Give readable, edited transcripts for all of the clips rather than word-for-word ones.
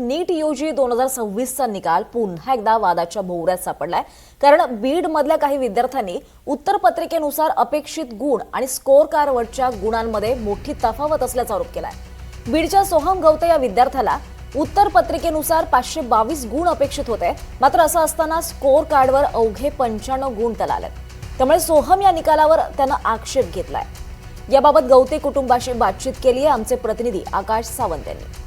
नीट UG 2026चा निकाल पुन्हा एकदा वादाच्या भोवऱ्यात सापडलाय। कारण बीड मधल्या काही विद्यार्थ्यांनी उत्तरपत्रिकेनुसार अपेक्षित गुण आणि स्कोर कार्डवरच्या गुणांमध्ये मोठी तफावत असल्याचा आरोप केलाय। बीडच्या सोहम गवते या विद्यार्थ्याला उत्तरपत्रिकेनुसार 522 गुण अपेक्षित होते, मात्र असं असताना स्कोर कार्डवर अवघे 95 गुण आलेत। त्यामुळे सोहम या निकालावर त्यानं आक्षेप घेतलाय। याबाबत गवते कुटुंबाशी बातचीत केली आहे आमचे प्रतिनिधी आकाश सावंत यांनी।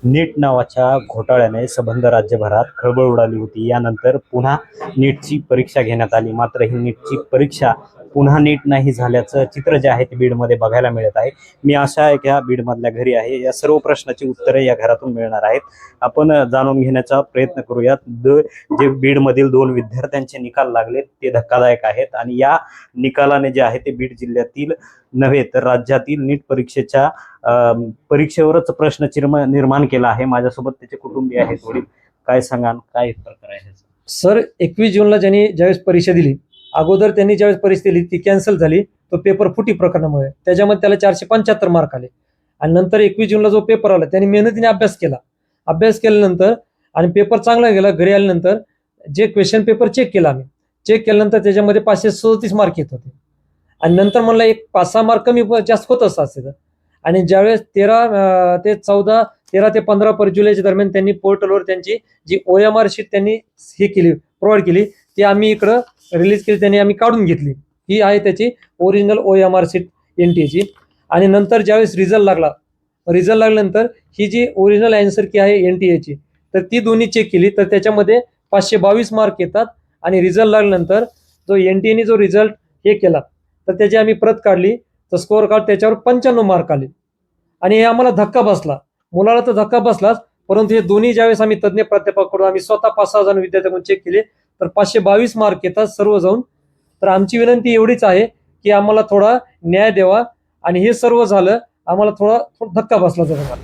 नीट नावाच्या घोटाळ्याने संबंध राज्यभरात खळबळ उडाली होती। यानंतर पुन्हा नीटची परीक्षा घेण्यात आली, मात्र ही नीटची परीक्षा पुन्हा नीट नाही झाल्याचं चित्र जे आहे ते बीडमध्ये बघायला मिळत आहे। मी अशा एका बीडमधल्या घरी आहे, या सर्व प्रश्नाची उत्तरे या घरातून मिळणार आहेत। आपण जाणून घेण्याचा प्रयत्न करूयात। जे बीडमधील 2 विद्यार्थ्यांचे निकाल लागले ते धक्कादायक आहेत आणि या निकालाने जे आहे ते बीड जिल्ह्यातील नव्हे तर राज्यातील नीट परीक्षेच्या परीक्षेवरच प्रश्न निर्माण केला आहे। माझ्यासोबत त्याचे कुटुंबीय आहेत। वडील, काय सांगाल, काय प्रकार आहे सर? 21 जूनला ज्यांनी ज्यावेळेस परीक्षा दिली, अगोदर त्यांनी ज्यावेळेस परीक्षा दिली ती कॅन्सल झाली, तो पेपर फुटी प्रकरणामुळे त्याच्यामध्ये त्याला 475 मार्क आले। आणि नंतर 21 जूनला जो पेपर आला त्यांनी मेहनतीने अभ्यास केल्यानंतर आणि पेपर चांगला गेला। घरी आल्यानंतर जे क्वेश्चन पेपर चेक केल्यानंतर त्याच्यामध्ये 537 मार्क येत होते आणि नंतर मला एक 5-6 मार्क कमी जास्त होत असतात। आणि ज्यावेळेस 13 ते 15 जुलैच्या दरम्यान त्यांनी पोर्टलवर त्यांची जी OMR शीट त्यांनी प्रोव्हाइड केली ती आम्ही इकडं रिलीज केली, त्यांनी आम्ही काढून घेतली। ही आहे त्याची ओरिजिनल OMR शीट NTA ची। आणि नंतर ज्यावेळेस रिझल्ट लागल्यानंतर ही जी ओरिजिनल आन्सर की आहे NTA ची, तर ती दोन्ही चेक केली तर त्याच्यामध्ये 522 मार्क येतात। आणि रिझल्ट लागल्यानंतर जो NTA ने जो रिझल्ट हे केला तर त्याची आम्ही प्रत काढली तर स्कोअर कार्ड त्याच्यावर 95 मार्क आले। आणि हे आम्हाला धक्का बसला, मुलाला तर धक्का बसलाच, परंतु हे दोन्ही ज्यावेळेस आम्ही तज्ञ प्राध्यापकाकडून आम्ही स्वतः 5-6 जण विद्यार्थ्यांकडून चेक केले तर 522 मार्क येतात सर्व जाऊन। तर आमची विनंती एवढीच आहे की आम्हाला थोडा न्याय द्यावा आणि हे सर्व झालं आम्हाला थोडा धक्का बसला जरा।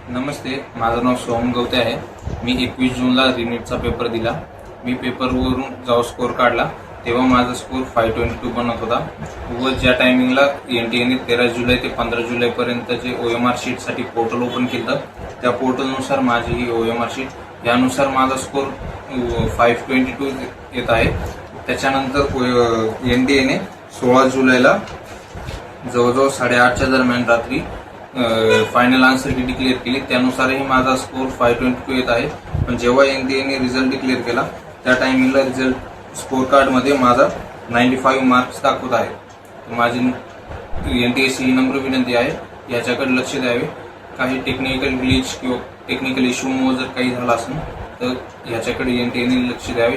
नमस्ते, माझं नाव सोहम गवते आहे। मी 21 जूनला नीटचा पेपर दिला। मी पेपरवरून जेव्हा स्कोर काढला तेव्हा माझा स्कोर 522 बनत होता व ज्या टायमिंगला NTA ने 13 जुलै ते 15 जुलैपर्यंत जे OMR शीटसाठी पोर्टल ओपन केलं त्या पोर्टलनुसार माझी ही OMR शीट यानुसार माझा स्कोर 522 येत आहे। त्याच्यानंतर NTA ने 16 जुलैला जवळजवळ 8:30च्या दरम्यान रात्री फायनल आन्सर की डिक्लेअर केली, त्यानुसारही माझा स्कोर 522 येत आहे। पण जेव्हा NTA ने रिझल्ट डिक्लेअर केला त्या टायमिंगला रिझल्ट स्कोर कार्डमध्ये माझा 95 मार्क्स दाखवत आहे। माझी NTA ही नम्र विनंती आहे याच्याकडे लक्ष द्यावे। काही टेक्निकल ग्लिच किंवा टेक्निकल इश्यूमुळे जर काही झाला असेल तर याच्याकडे NTA ने लक्ष द्यावे।